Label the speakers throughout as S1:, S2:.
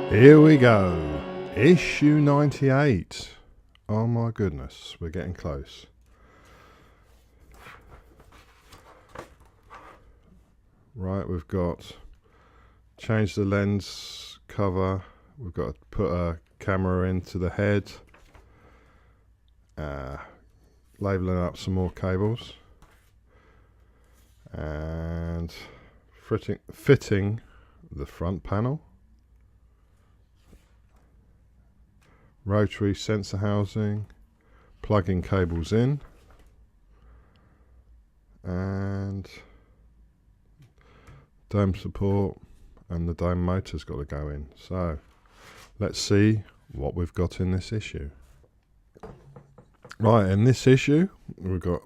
S1: Here we go. Issue 98. Oh my goodness, we're getting close. Right, we've got change the lens cover. We've got to put a camera into the head. Labeling up some more cables. And fitting the front panel. Rotary sensor housing, plugging cables in, and dome support, and the dome motor's got to go in. So let's see what we've got in this issue. Right, in this issue we've got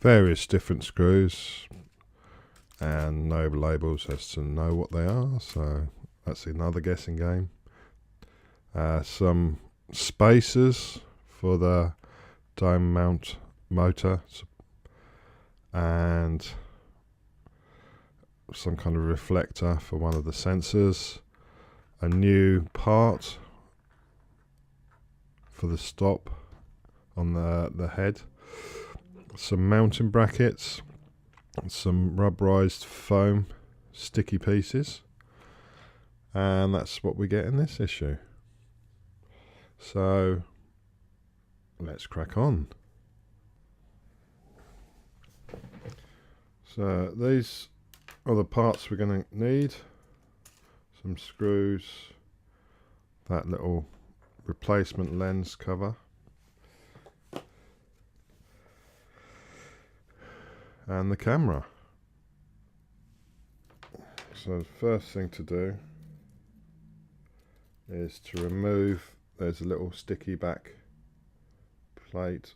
S1: various different screws and no labels as to know what they are, so that's another guessing game. Some spacers for the dome mount motor, and some kind of reflector for one of the sensors, a new part for the stop on the head, some mounting brackets, some rubberized foam sticky pieces, and that's what we get in this issue. So let's crack on. So these are the parts we're going to need. Some screws, that little replacement lens cover, and the camera. So the first thing to do is to remove, there's a little sticky back plate.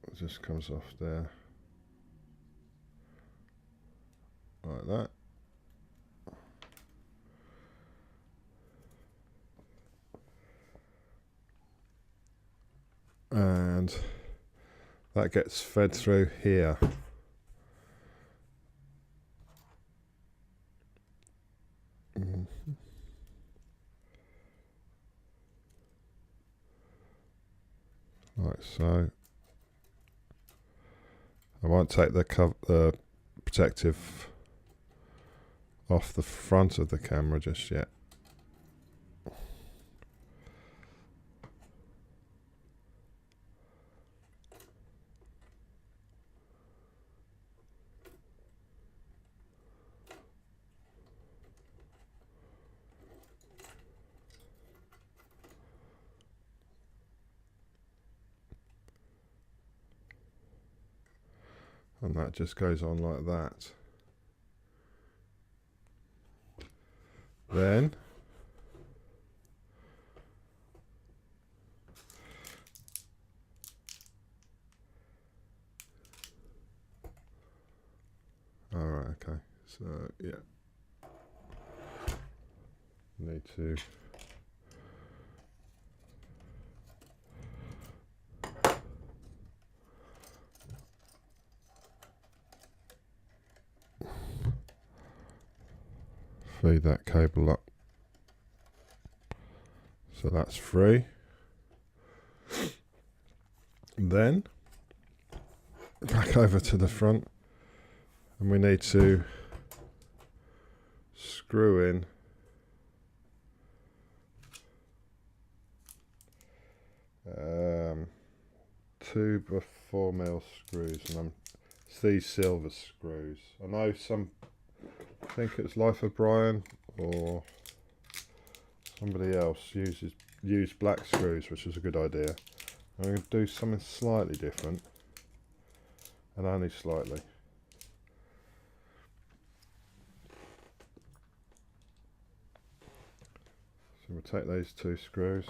S1: It just comes off there like that. And that gets fed through here. Like so. I won't take the protective off the front of the camera just yet. And that just goes on like that. Then alright, okay. So yeah. Need to feed that cable up. So that's free. Then back over to the front, and we need to screw in two 4mm screws, and it's these silver screws. I know some think it's Life of Brian or somebody else used black screws, which was a good idea. I'm going to do something slightly different, and only slightly. So we'll take these two screws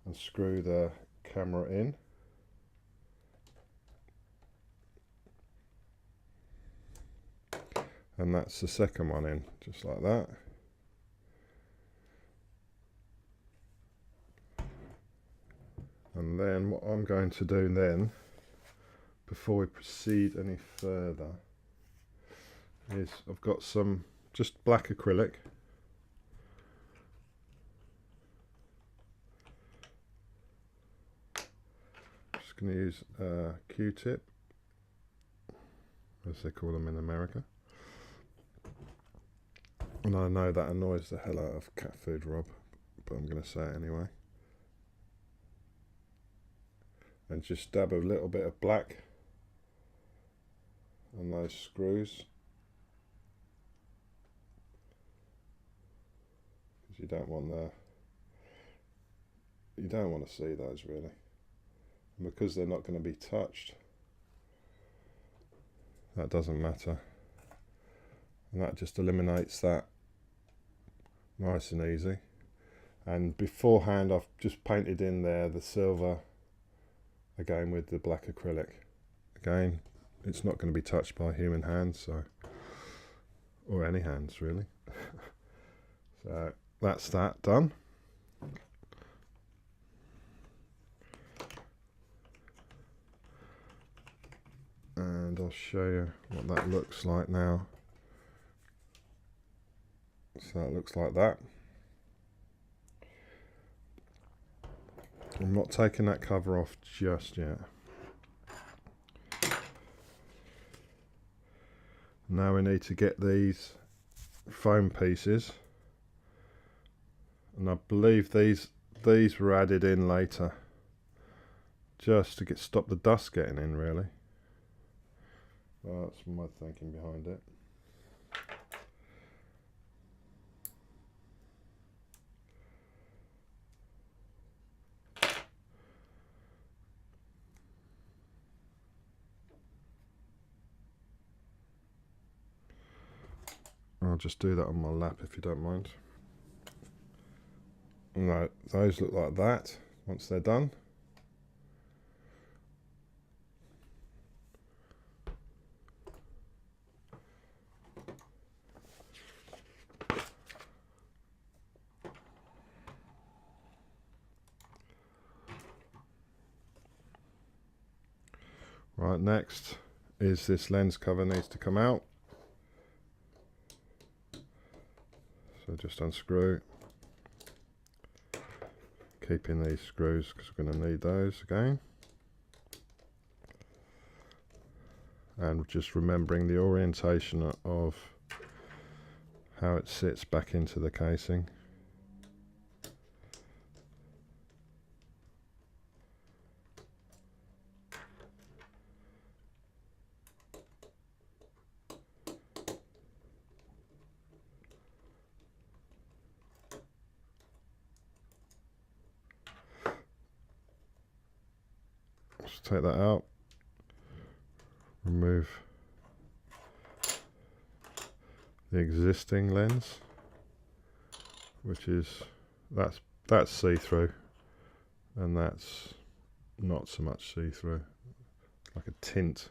S1: and screw the camera in. And that's the second one in, just like that. And then what I'm going to do then, before we proceed any further, is I've got some just black acrylic. Just going to use a Q-tip, as they call them in America. And I know that annoys the hell out of cat food Rob, but I'm going to say it anyway. And just dab a little bit of black on those screws, because you don't want to see those really, and because they're not going to be touched, that doesn't matter, and that just eliminates that nice and easy. And beforehand I've just painted in there the silver again with the black acrylic. Again, it's not going to be touched by human hands, so, or any hands really. So that's that done. And I'll show you what that looks like now. So it looks like that. I'm not taking that cover off just yet. Now we need to get these foam pieces, and I believe these were added in later just to stop the dust getting in really. Well, that's my thinking behind it. I'll just do that on my lap if you don't mind. Right, those look like that once they're done. Right, next is this lens cover needs to come out. So just unscrew, keeping these screws because we're going to need those again. And just remembering the orientation of how it sits back into the casing. Just take that out, remove the existing lens, which is that's see-through, and that's not so much see-through, like a tint,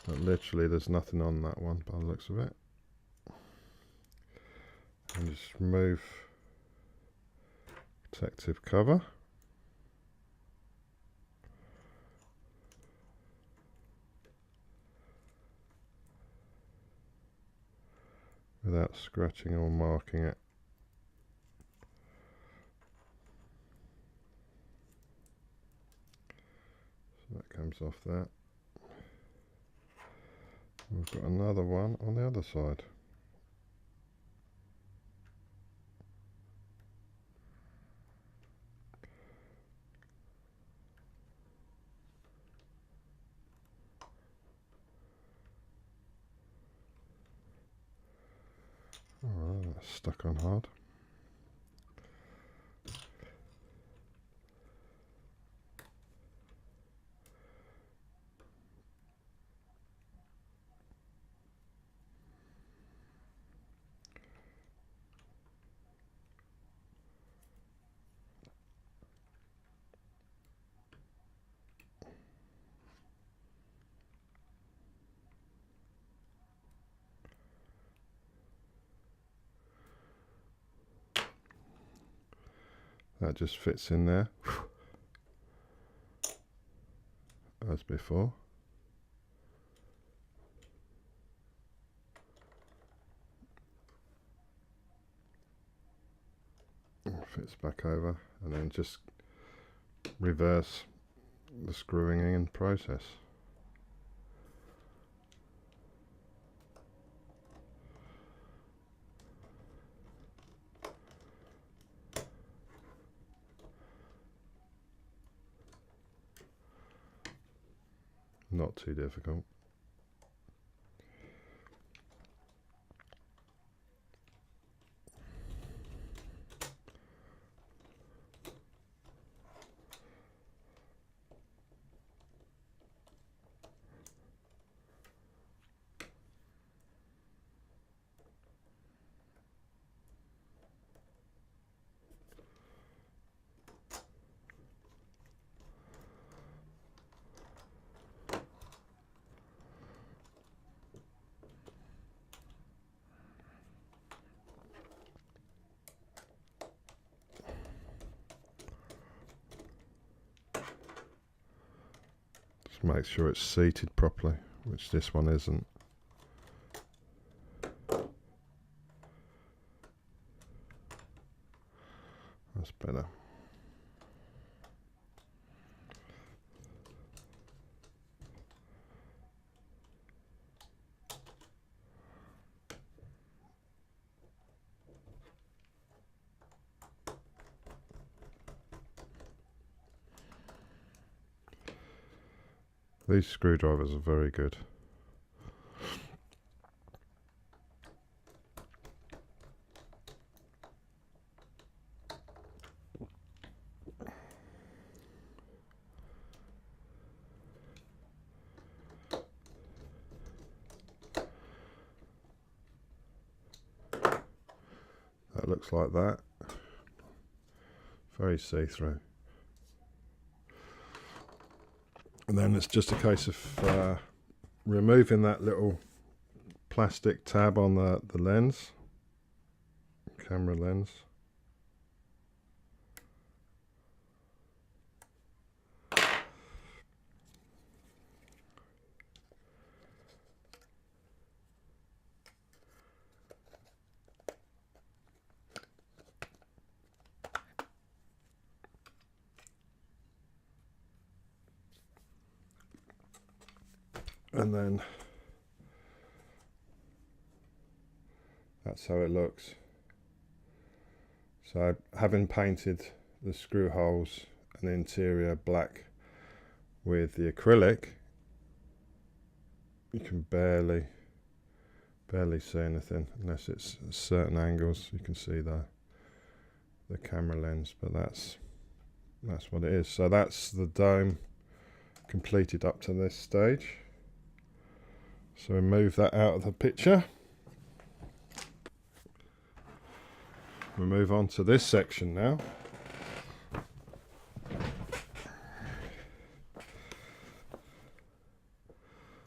S1: but literally there's nothing on that one by the looks of it. And just remove protective cover. Without scratching or marking it. So that comes off that. We've got another one on the other side. Oh, that's stuck on hard. That just fits in there as before. fits back over, and then just reverse the screwing in process. Not too difficult. Make sure it's seated properly, which this one isn't. That's better. These screwdrivers are very good. That looks like that. Very see-through. And then it's just a case of removing that little plastic tab on the lens, camera lens. And then that's how it looks. So having painted the screw holes and the interior black with the acrylic, you can barely see anything unless it's certain angles. You can see the camera lens, but that's what it is. So that's the dome completed up to this stage. So we move that out of the picture. We move on to this section now.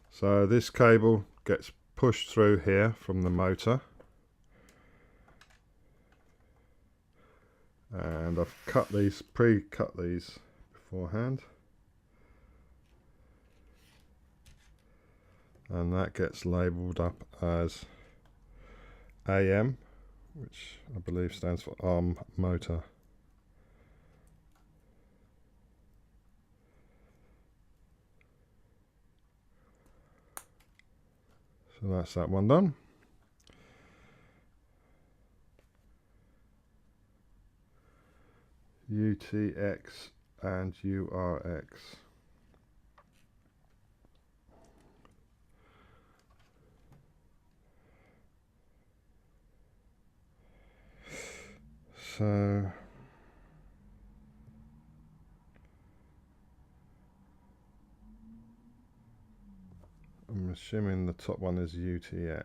S1: So this cable gets pushed through here from the motor. And I've cut these, pre-cut these beforehand. And that gets labelled up as AM, which I believe stands for arm motor. So that's that one done. UTX and URX. So I'm assuming the top one is UTX.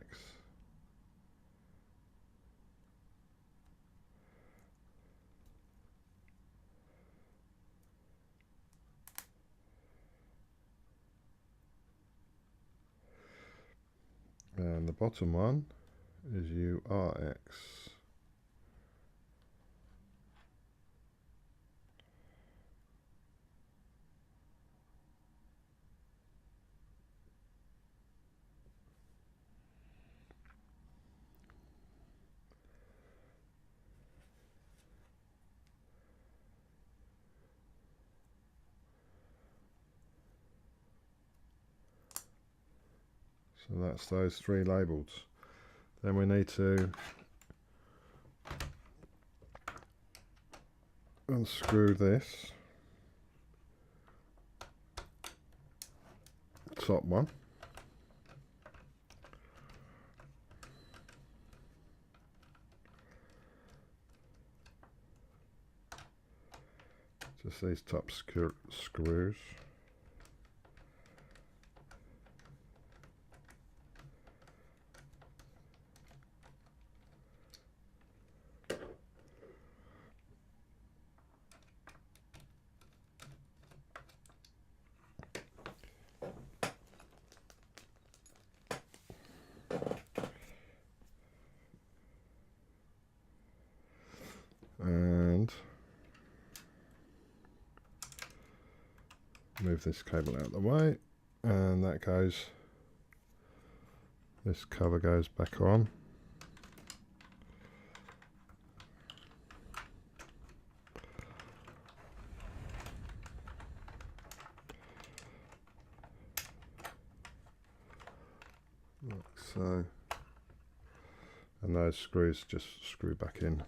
S1: And the bottom one is URX. So that's those 3 labels. Then we need to unscrew this top one. Just these top screws. And move this cable out of the way, and that goes, this cover goes back on. Like so, and those screws just screw back in.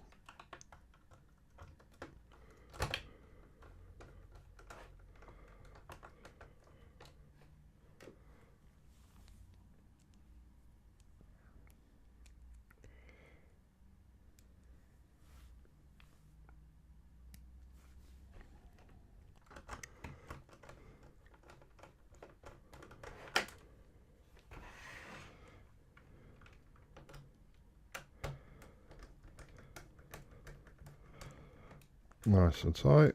S1: Nice and tight.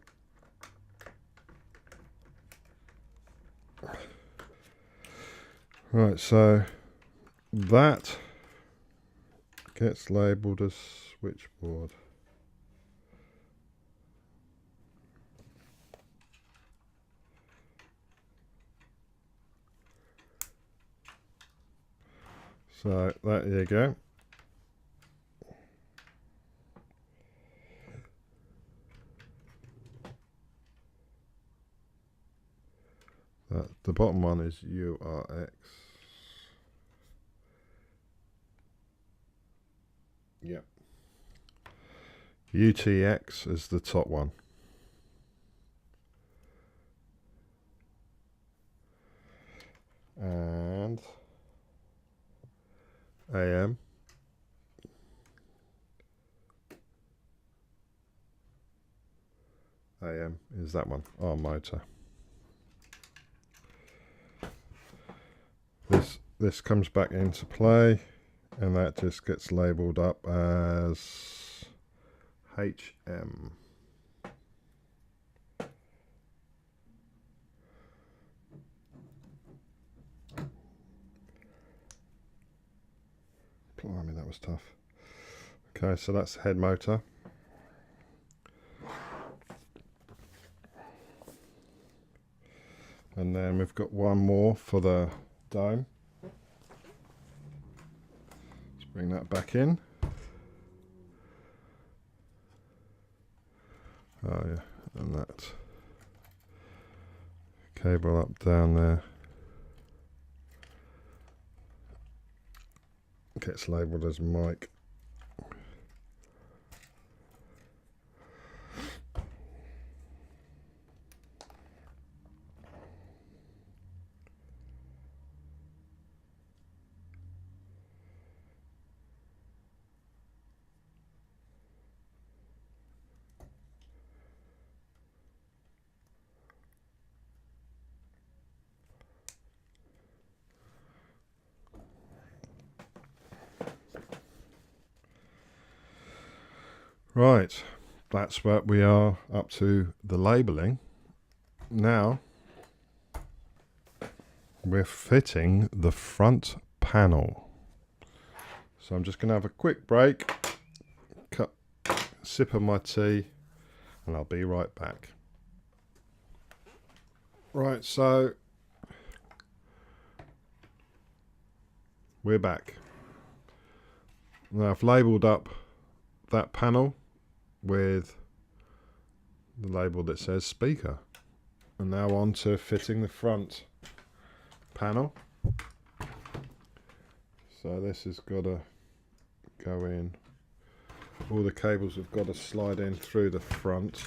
S1: Right, so that gets labelled as switchboard. So there you go. The bottom one is URX. Yep. UTX is the top one. And AM is that one, our motor. This comes back into play, and that just gets labelled up as HM. Blimey, that was tough. Okay, so that's the head motor. And then we've got one more for the dome. Let's bring that back in. Oh yeah, and that cable up down there gets labelled as mic. Right, that's what we are up to, the labelling. Now we're fitting the front panel. So I'm just going to have a quick break, sip of my tea, and I'll be right back. Right, so we're back. Now I've labelled up that panel with the label that says speaker, and now on to fitting the front panel. So this has got to go in. All the cables have got to slide in through the front.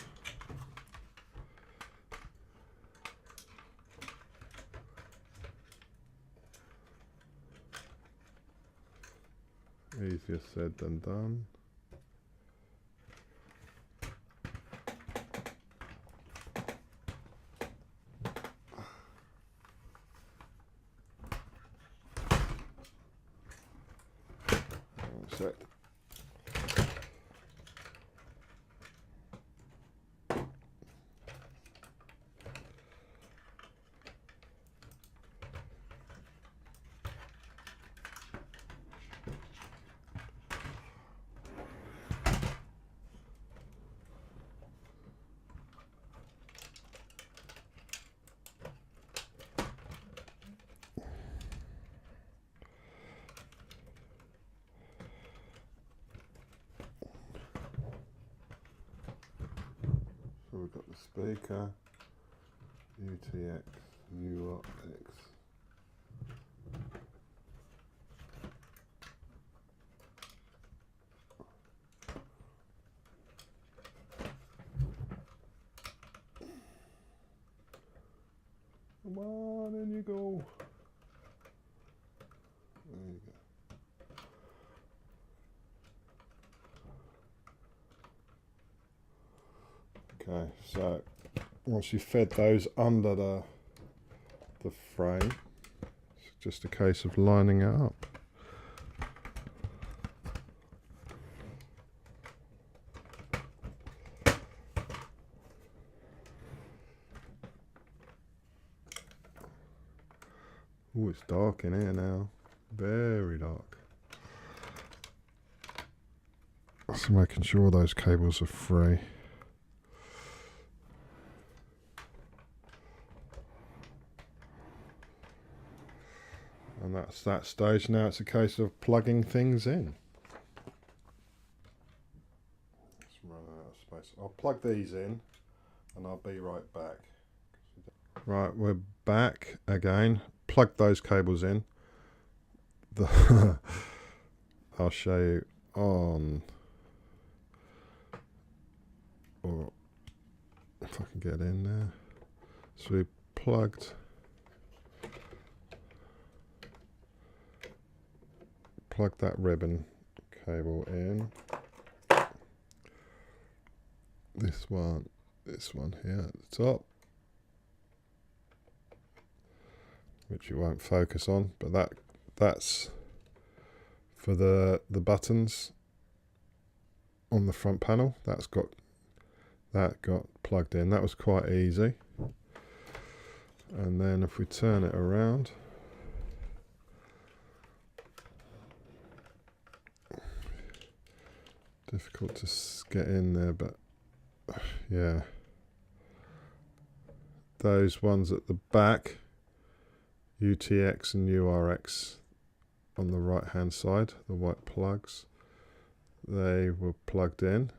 S1: Easier said than done. So we've got the speaker, UTX, URX. Come on, in you go. There you go. Okay, so once you've fed those under the frame, it's just a case of lining it up. Oh, it's dark in here now, very dark. So making sure those cables are free. And that's that stage. Now it's a case of plugging things in. Let's run out of space. I'll plug these in and I'll be right back. Right, we're back again. Plug those cables in. I'll show you on, or if I can get in there. So we plugged that ribbon cable in. This one here at the top, which you won't focus on, but that's for the buttons on the front panel. That got plugged in. That was quite easy. And then if we turn it around, difficult to get in there, but yeah, those ones at the back, UTX and URX on the right hand side, the white plugs, they were plugged in.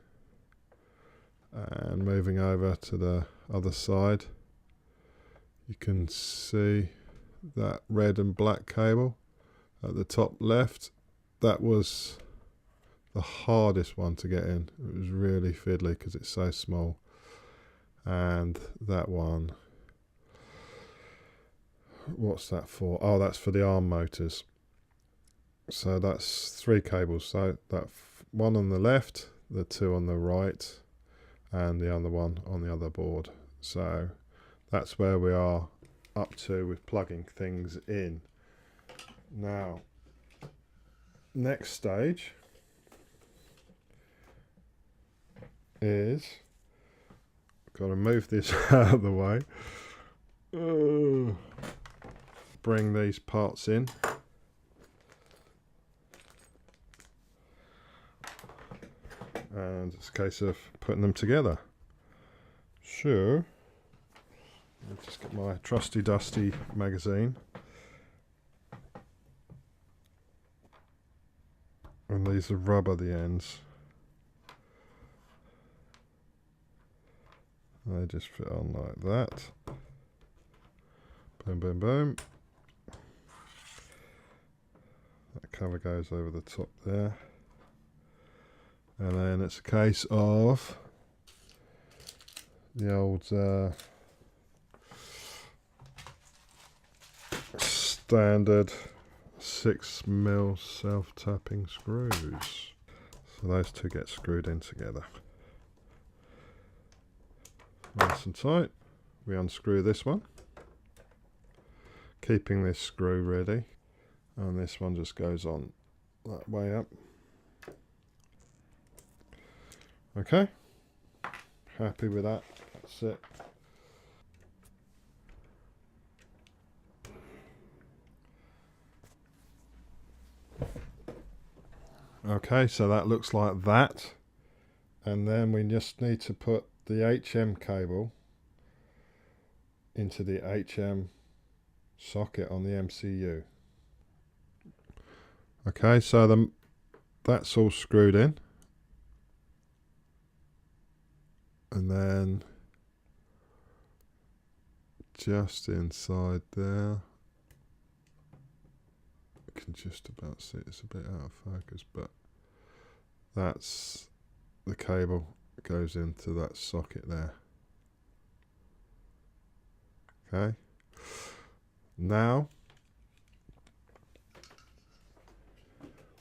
S1: And moving over to the other side, you can see that red and black cable at the top left. That was the hardest one to get in. It was really fiddly because it's so small. And that one, what's that for? Oh, that's for the arm motors. So that's 3 cables. So that one on the left, the 2 on the right, and the other one on the other board. So that's where we are up to with plugging things in. Now, next stage is, got to move this out of the way. Bring these parts in. And it's a case of putting them together. So, I'll just get my trusty dusty magazine. And these are rubber, the ends. They just fit on like that. Boom, boom, boom. That cover goes over the top there. And then it's a case of the old standard 6mm self-tapping screws. So those two get screwed in together. Nice and tight. We unscrew this one, keeping this screw ready, and this one just goes on that way up. Okay, happy with that. That's it. Okay, so that looks like that, and then we just need to put the HM cable into the HM socket on the MCU. Okay, so that's all screwed in, and then just inside there, you can just about see it's a bit out of focus, but that's the cable that goes into that socket there. Okay, now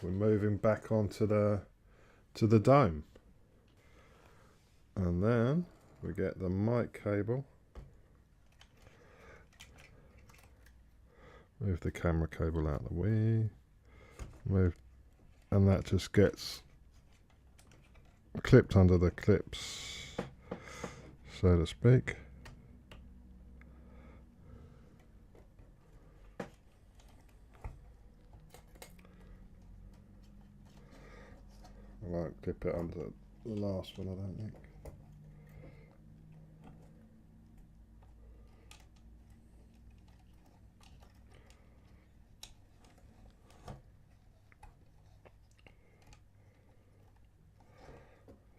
S1: we're moving back onto the dome, and then we get the mic cable. Move the camera cable out of the way. Move, and that just gets clipped under the clips, so to speak. I won't clip it under the last one, I don't think.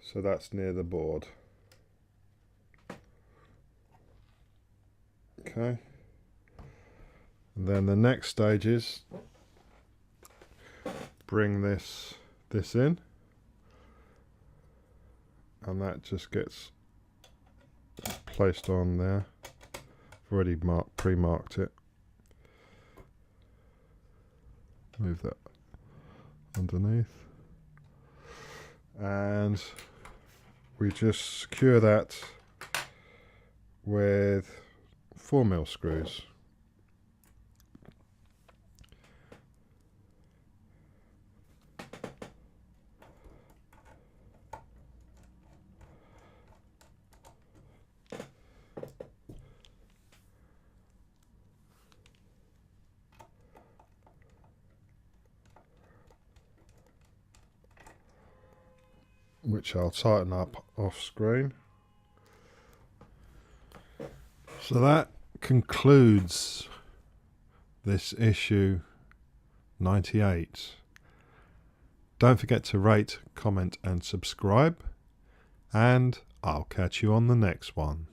S1: So that's near the board. Okay. And then the next stage is bring this in, and that just gets placed on there. I've already pre-marked it. Move that underneath, and we just secure that with 4mm screws. Which I'll tighten up off screen. So that concludes this issue 98. Don't forget to rate, comment and subscribe, and I'll catch you on the next one.